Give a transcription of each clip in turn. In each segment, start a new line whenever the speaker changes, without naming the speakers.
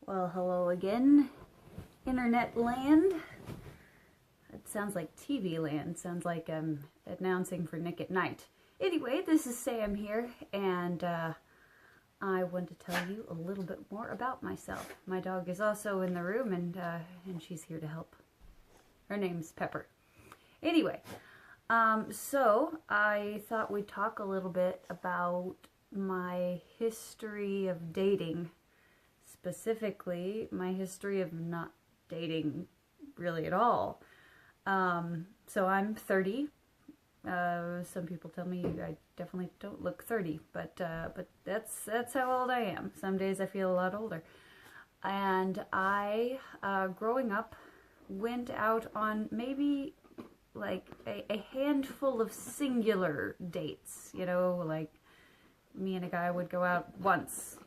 Well, hello again, internet land. It sounds like TV land. Sounds like I'm announcing for Nick at Night. Anyway, this is Sam here, and I want to tell you a little bit more about myself. My dog is also in the room, and she's here to help. Her name's Pepper. Anyway, so I thought we'd talk a little bit about my history of dating. Specifically, my history of not dating really at all. So I'm 30. Some people tell me I definitely don't look 30, but that's how old I am. Some days I feel a lot older. And I, growing up, went out on maybe like a handful of singular dates. You know, like me and a guy would go out once,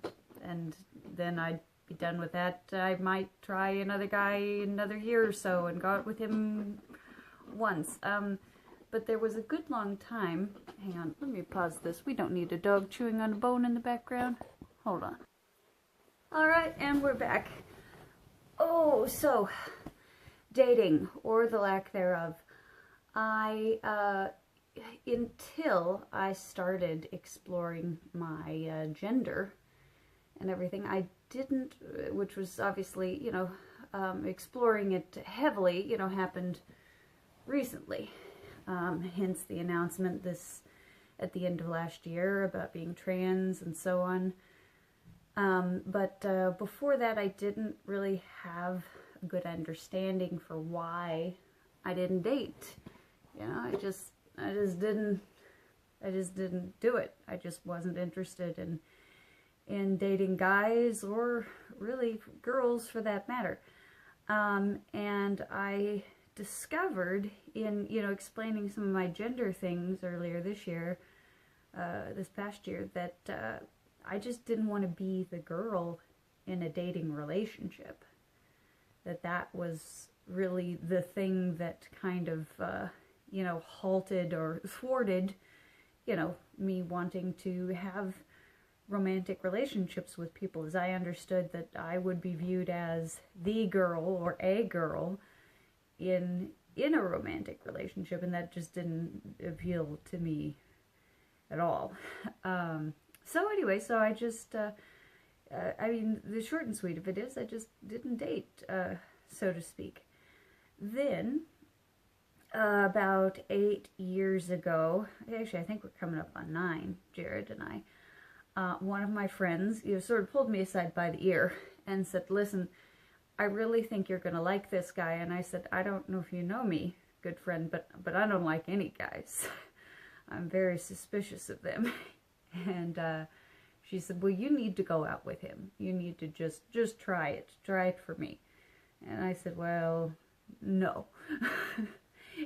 and then I'd be done with that. I might try another guy another year or so and go out with him once. But there was a good long time. Hang on, let me pause this. We don't need a dog chewing on a bone in the background. Hold on. Alright, and we're back. Oh, so, dating, or the lack thereof. Until I started exploring my gender and everything, I didn't, which was obviously, you know, exploring it heavily, you know, happened recently. Hence the announcement at the end of last year about being trans and so on. But before that, I didn't really have a good understanding for why I didn't date. You know, I just didn't do it. I just wasn't interested in dating guys, or really girls for that matter. And I discovered in, you know, explaining some of my gender things earlier this year, this past year, that I just didn't want to be the girl in a dating relationship. That was really the thing that kind of, you know, halted or thwarted, you know, me wanting to have romantic relationships with people, as I understood that I would be viewed as the girl or a girl in a romantic relationship, and that just didn't appeal to me at all. So anyway, so I just, I mean, the short and sweet of it is I just didn't date, so to speak. Then, about 8 years ago, actually I think we're coming up on 9, Jared and I, one of my friends, you know, sort of pulled me aside by the ear and said, listen, I really think you're going to like this guy. And I said, I don't know if you know me, good friend, but I don't like any guys. I'm very suspicious of them. And she said, well, you need to go out with him. You need to just try it. Try it for me. And I said, well, no.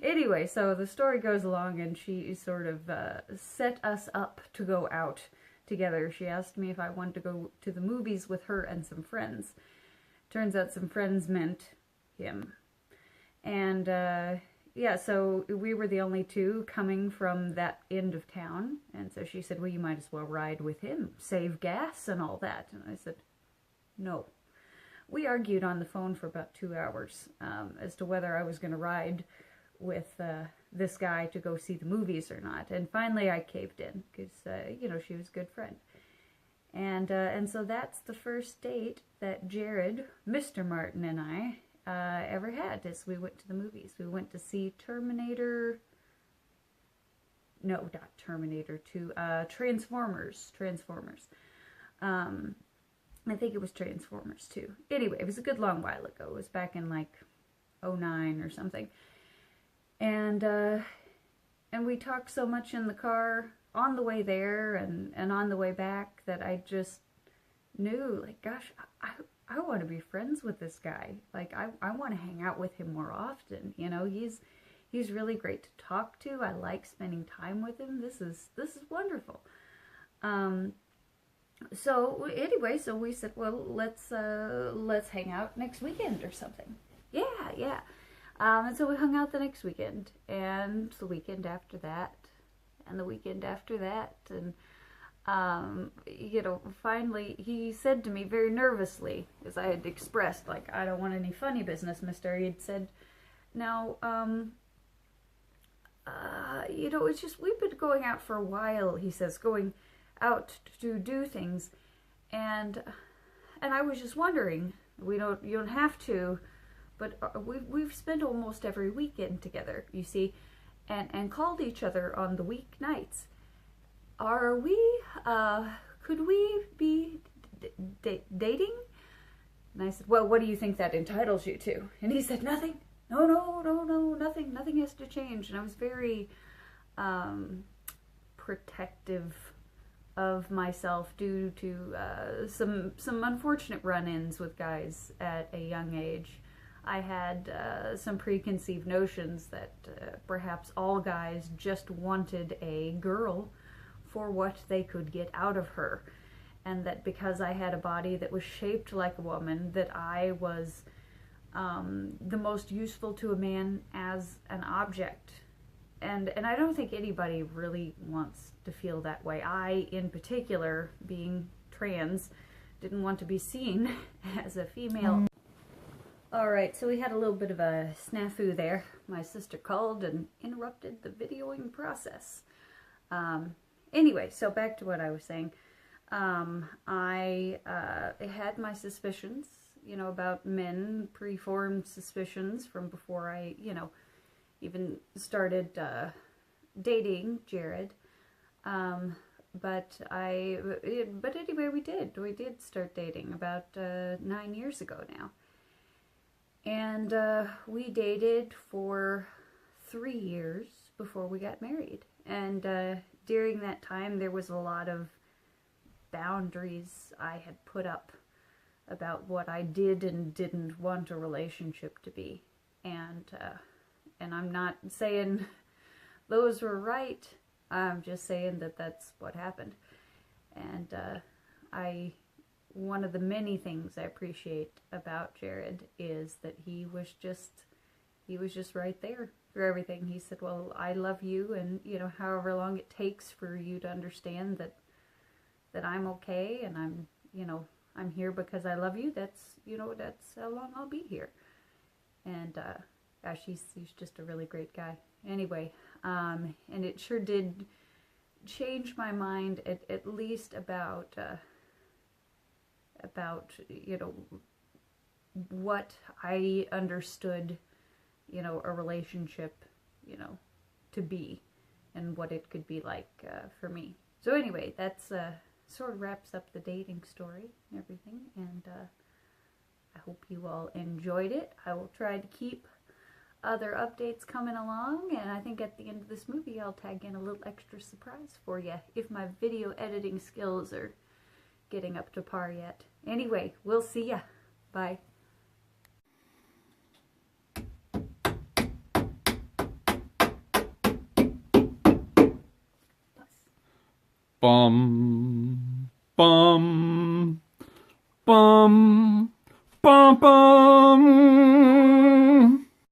Anyway, so the story goes along, and she sort of set us up to go out together. She asked me if I wanted to go to the movies with her and some friends. Turns out some friends meant him. And yeah, so we were the only two coming from that end of town. And so she said, well, you might as well ride with him, save gas and all that. And I said, no. We argued on the phone for about 2 hours as to whether I was going to ride with this guy to go see the movies or not. And finally I caved in because, you know, she was a good friend. And so that's the first date that Jared, Mr. Martin, and I ever had, is we went to the movies. We went to see Transformers 2. I think it was Transformers 2. Anyway, it was a good long while ago. It was back in like 2009 or something. And we talked so much in the car on the way there and on the way back that I just knew, like, gosh, I want to be friends with this guy. Like, I want to hang out with him more often. You know, he's really great to talk to. I like spending time with him. This is wonderful. So anyway, so we said, well, let's hang out next weekend or something. Yeah. And so we hung out the next weekend, and the weekend after that, and the weekend after that, and finally he said to me very nervously, as I had expressed, like, I don't want any funny business, mister. He'd said, now, it's just, we've been going out for a while, he says, going out to do things, and I was just wondering, you don't have to, but we've spent almost every weekend together, you see, and called each other on the weeknights. Are we, could we be dating? And I said, well, what do you think that entitles you to? And he said, nothing. No, nothing has to change. And I was very protective of myself due to some unfortunate run-ins with guys at a young age. I had some preconceived notions that perhaps all guys just wanted a girl for what they could get out of her, and that because I had a body that was shaped like a woman, that I was the most useful to a man as an object. And I don't think anybody really wants to feel that way. I, in particular, being trans, didn't want to be seen as a female. Alright, so we had a little bit of a snafu there. My sister called and interrupted the videoing process. Anyway, so back to what I was saying. I had my suspicions, about men, preformed suspicions from before I, even started dating Jared. But anyway, we did start dating about 9 years ago now. And we dated for 3 years before we got married. And during that time, there was a lot of boundaries I had put up about what I did and didn't want a relationship to be. And I'm not saying those were right. I'm just saying that that's what happened. And one of the many things I appreciate about Jared is that he was just right there for everything. He said, well, I love you, and however long it takes for you to understand that I'm okay, and I'm here because I love you, that's how long I'll be here. And gosh, he's just a really great guy. Anyway, and it sure did change my mind at least about what I understood, a relationship, to be, and what it could be like for me. So anyway, that's sort of wraps up the dating story and everything, and I hope you all enjoyed it. I will try to keep other updates coming along, and I think at the end of this movie I'll tag in a little extra surprise for you if my video editing skills are getting up to par yet. Anyway, we'll see ya. Bye.
Bum, bum, bum, bum, bum.